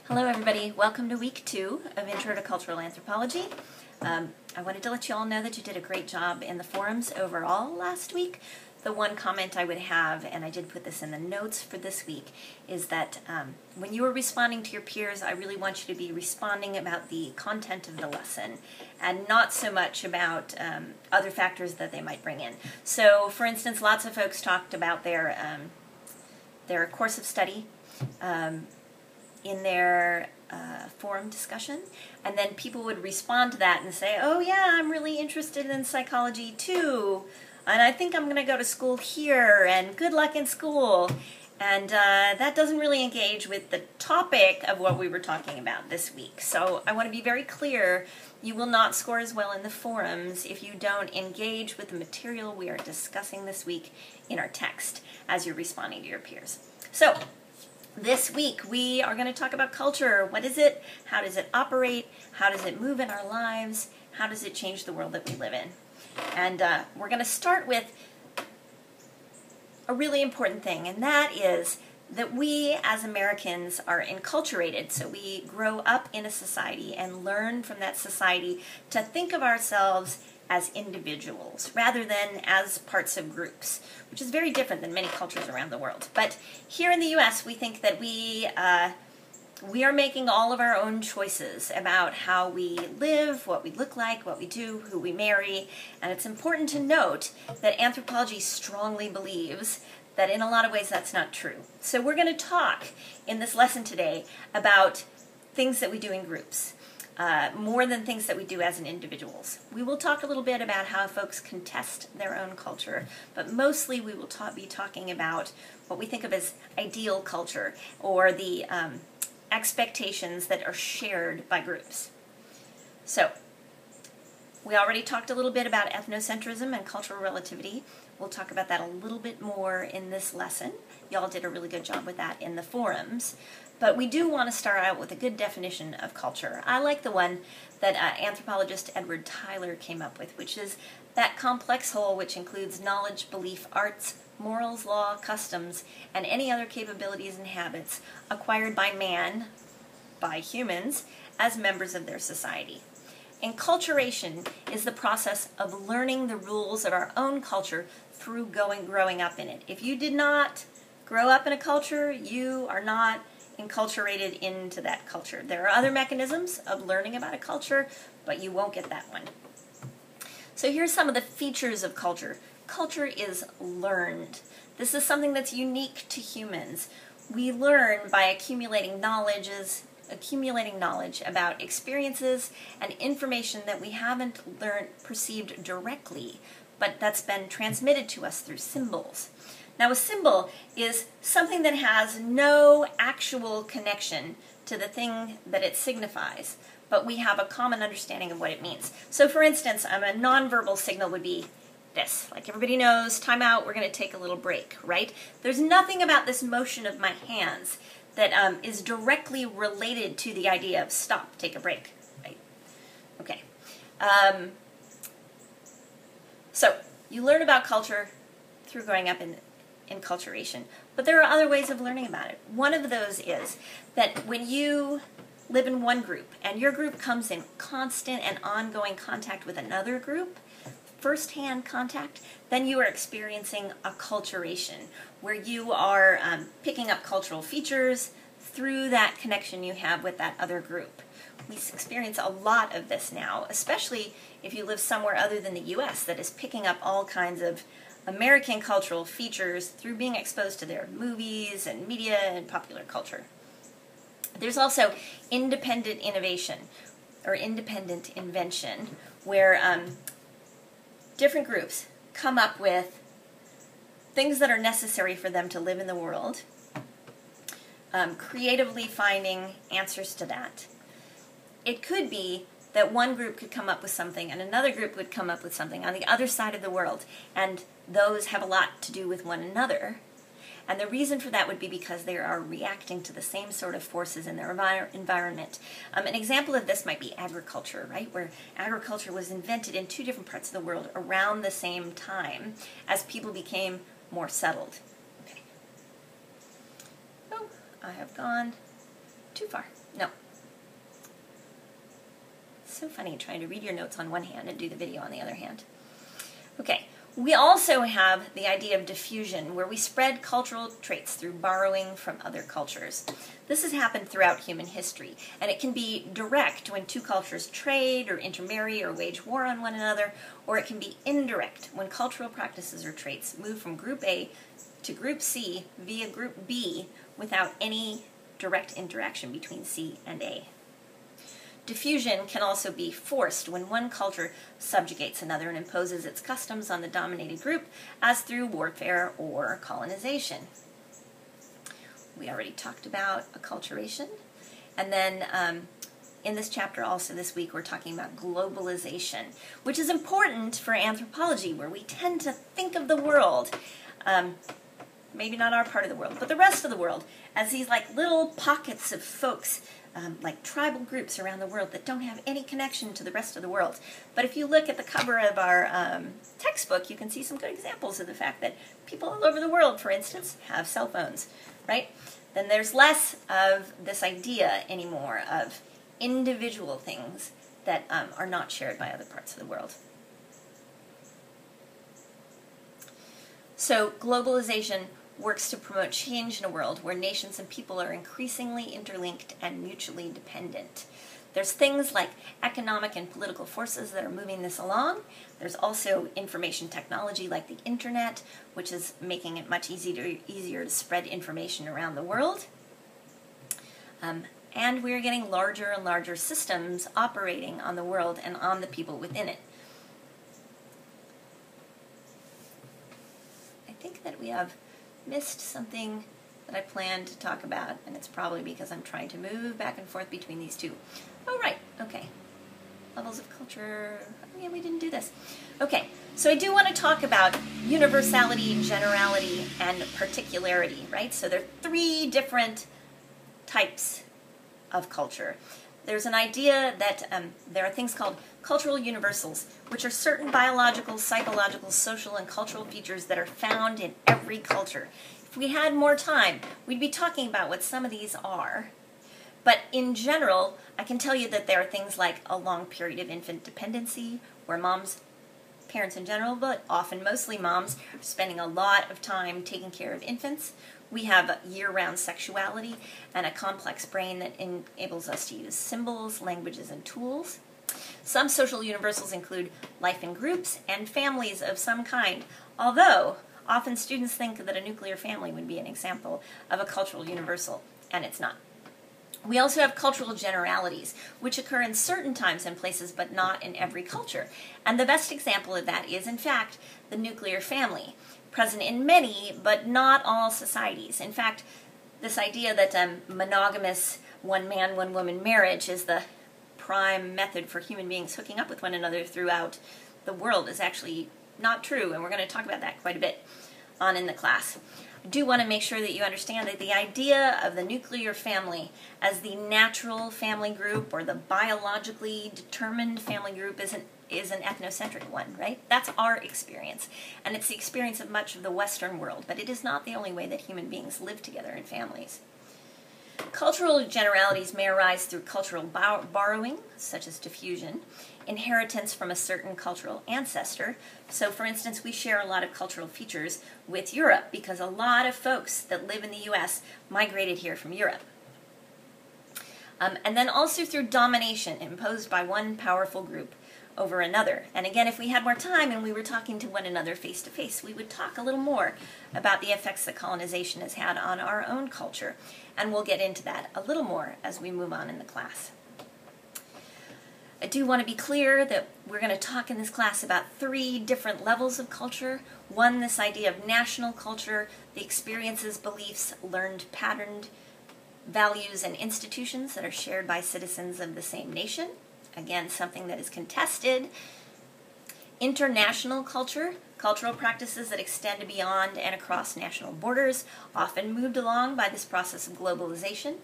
Hello everybody, welcome to week 2 of Intro to Cultural Anthropology. I wanted to let you all know that you did a great job in the forums overall last week. The one comment I would have, and I did put this in the notes for this week, is that when you are responding to your peers, I really want you to be responding about the content of the lesson and not so much about other factors that they might bring in. So, for instance, lots of folks talked about their course of study in their forum discussion, and then people would respond to that and say, oh yeah, I'm really interested in psychology too, and I think I'm going to go to school here, and good luck in school. And that doesn't really engage with the topic of what we were talking about this week. So I want to be very clear, you will not score as well in the forums if you don't engage with the material we are discussing this week in our text as you're responding to your peers. So this week we are going to talk about culture. What is it? How does it operate? How does it move in our lives? How does it change the world that we live in? And we're going to start with a really important thing, and that is that we as Americans are enculturated. So we grow up in a society and learn from that society to think of ourselves as individuals rather than as parts of groups, which is very different than many cultures around the world. But here in the U.S., we think that we are making all of our own choices about how we live, what we look like, what we do, who we marry, and it's important to note that anthropology strongly believes that in a lot of ways that's not true. So we're going to talk in this lesson today about things that we do in groups, more than things that we do as individuals. We will talk a little bit about how folks contest their own culture, but mostly we will be talking about what we think of as ideal culture, or the expectations that are shared by groups. So, we already talked a little bit about ethnocentrism and cultural relativity. We'll talk about that a little bit more in this lesson. Y'all did a really good job with that in the forums. But we do want to start out with a good definition of culture. I like the one that anthropologist Edward Tyler came up with, which is that complex whole which includes knowledge, belief, arts, morals, law, customs, and any other capabilities and habits acquired by man, by humans, as members of their society. Enculturation is the process of learning the rules of our own culture through growing up in it. If you did not grow up in a culture, you are not enculturated into that culture. There are other mechanisms of learning about a culture, but you won't get that one. So here's some of the features of culture. Culture is learned. This is something that's unique to humans. We learn by accumulating knowledge about experiences and information that we haven't perceived directly, but that's been transmitted to us through symbols. Now, a symbol is something that has no actual connection to the thing that it signifies, but we have a common understanding of what it means. So, for instance, a nonverbal signal would be this. Like everybody knows, time out, we're going to take a little break, right? There's nothing about this motion of my hands that is directly related to the idea of stop, take a break, right? Okay. So, you learn about culture through growing up in enculturation, but there are other ways of learning about it. One of those is that when you live in one group and your group comes in constant and ongoing contact with another group, first-hand contact, then you are experiencing acculturation, where you are picking up cultural features through that connection you have with that other group. We experience a lot of this now, especially if you live somewhere other than the U.S. that is picking up all kinds of American cultural features through being exposed to their movies and media and popular culture. There's also independent innovation, or independent invention, where different groups come up with things that are necessary for them to live in the world, creatively finding answers to that. It could be that one group could come up with something and another group would come up with something on the other side of the world, and those have a lot to do with one another. And the reason for that would be because they are reacting to the same sort of forces in their environment. An example of this might be agriculture, right? Where agriculture was invented in two different parts of the world around the same time as people became more settled. Okay. Oh, I have gone Too far. No. So funny trying to read your notes on one hand and do the video on the other hand. Okay. We also have the idea of diffusion, where we spread cultural traits through borrowing from other cultures. This has happened throughout human history, and it can be direct when two cultures trade or intermarry or wage war on one another, or it can be indirect when cultural practices or traits move from Group A to Group C via Group B without any direct interaction between C and A. Diffusion can also be forced when one culture subjugates another and imposes its customs on the dominated group, as through warfare or colonization. We already talked about acculturation. And then in this chapter also this week we're talking about globalization, which is important for anthropology, where we tend to think of the world, maybe not our part of the world, but the rest of the world, as these like little pockets of folks, like tribal groups around the world that don't have any connection to the rest of the world. But if you look at the cover of our textbook, you can see some good examples of the fact that people all over the world, for instance, have cell phones, right? Then there's less of this idea anymore of individual things that are not shared by other parts of the world. So globalization works to promote change in a world where nations and people are increasingly interlinked and mutually dependent. There's things like economic and political forces that are moving this along. There's also information technology like the internet, which is making it much easier to spread information around the world. And we're getting larger and larger systems operating on the world and on the people within it. I think that we have missed something that I planned to talk about, and it's probably because I'm trying to move back and forth between these two. Oh, right, okay. Levels of culture, oh yeah, we didn't do this. Okay, so I do want to talk about universality, generality, and particularity, right? So there are three different types of culture. There's an idea that there are things called cultural universals, which are certain biological, psychological, social, and cultural features that are found in every culture. If we had more time, we'd be talking about what some of these are. But in general, I can tell you that there are things like a long period of infant dependency, where parents in general, but often mostly moms, are spending a lot of time taking care of infants. We have year-round sexuality and a complex brain that enables us to use symbols, languages, and tools. Some social universals include life in groups and families of some kind, although often students think that a nuclear family would be an example of a cultural universal, and it's not. We also have cultural generalities, which occur in certain times and places, but not in every culture. And the best example of that is, in fact, the nuclear family, present in many, but not all societies. In fact, this idea that monogamous one-man, one-woman marriage is the prime method for human beings hooking up with one another throughout the world is actually not true, and we're going to talk about that quite a bit on in the class. I do want to make sure that you understand that the idea of the nuclear family as the natural family group or the biologically determined family group is an ethnocentric one, right? That's our experience, and it's the experience of much of the Western world, but it is not the only way that human beings live together in families. Cultural generalities may arise through cultural borrowing, such as diffusion, inheritance from a certain cultural ancestor. So, for instance, we share a lot of cultural features with Europe because a lot of folks that live in the U.S. migrated here from Europe. And then also through domination imposed by one powerful group over another. And again, if we had more time and we were talking to one another face to face, we would talk a little more about the effects that colonization has had on our own culture. And we'll get into that a little more as we move on in the class. I do want to be clear that we're going to talk in this class about three different levels of culture. One, this idea of national culture, the experiences, beliefs, learned, patterned values, and institutions that are shared by citizens of the same nation. Again, something that is contested. International culture, cultural practices that extend beyond and across national borders, often moved along by this process of globalization.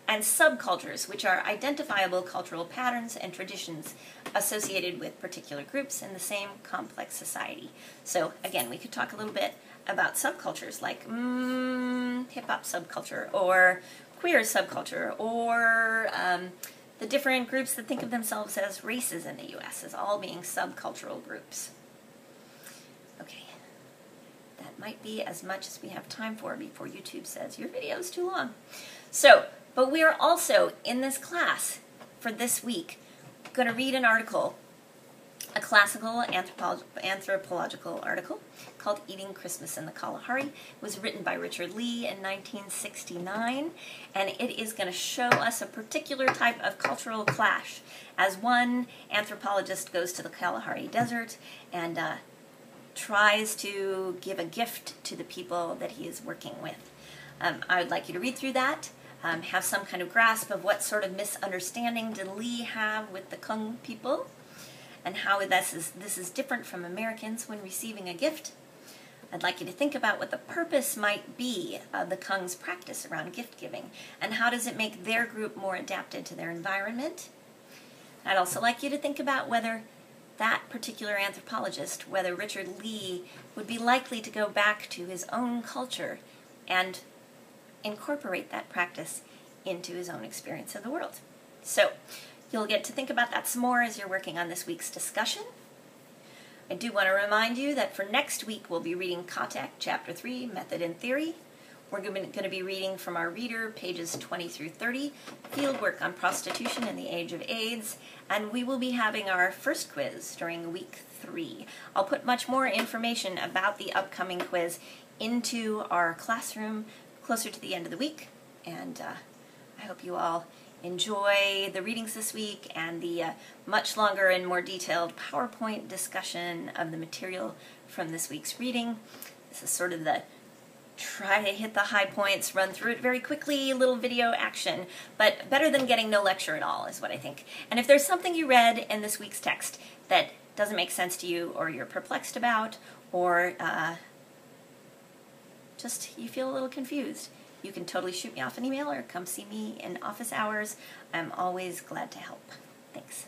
And subcultures, which are identifiable cultural patterns and traditions associated with particular groups in the same complex society. So again, we could talk a little bit about subcultures like hip-hop subculture or queer subculture, or the different groups that think of themselves as races in the U.S. as all being subcultural groups. Okay, that might be as much as we have time for before YouTube says your video is too long. So, but we are also in this class for this week going to read an article, a classical anthropological article called Eating Christmas in the Kalahari. It was written by Richard Lee in 1969, and it is going to show us a particular type of cultural clash as one anthropologist goes to the Kalahari Desert and tries to give a gift to the people that he is working with. I would like you to read through that, have some kind of grasp of what sort of misunderstanding did Lee have with the Kung people, and how this is different from Americans when receiving a gift. I'd like you to think about what the purpose might be of the Kung's practice around gift giving, and how does it make their group more adapted to their environment. I'd also like you to think about whether that particular anthropologist, whether Richard Lee, would be likely to go back to his own culture and incorporate that practice into his own experience of the world. So, you'll get to think about that some more as you're working on this week's discussion. I do want to remind you that for next week we'll be reading Kotek, Chapter 3, Method and Theory. We're going to be reading from our reader, pages 20 through 30, Fieldwork on Prostitution in the Age of AIDS, and we will be having our first quiz during week 3. I'll put much more information about the upcoming quiz into our classroom closer to the end of the week, and I hope you all enjoy the readings this week and the much longer and more detailed PowerPoint discussion of the material from this week's reading. This is sort of the try to hit the high points, run through it very quickly, little video action, but better than getting no lecture at all is what I think. And if there's something you read in this week's text that doesn't make sense to you, or you're perplexed about, or just you feel a little confused, you can totally shoot me off an email or come see me in office hours. I'm always glad to help. Thanks.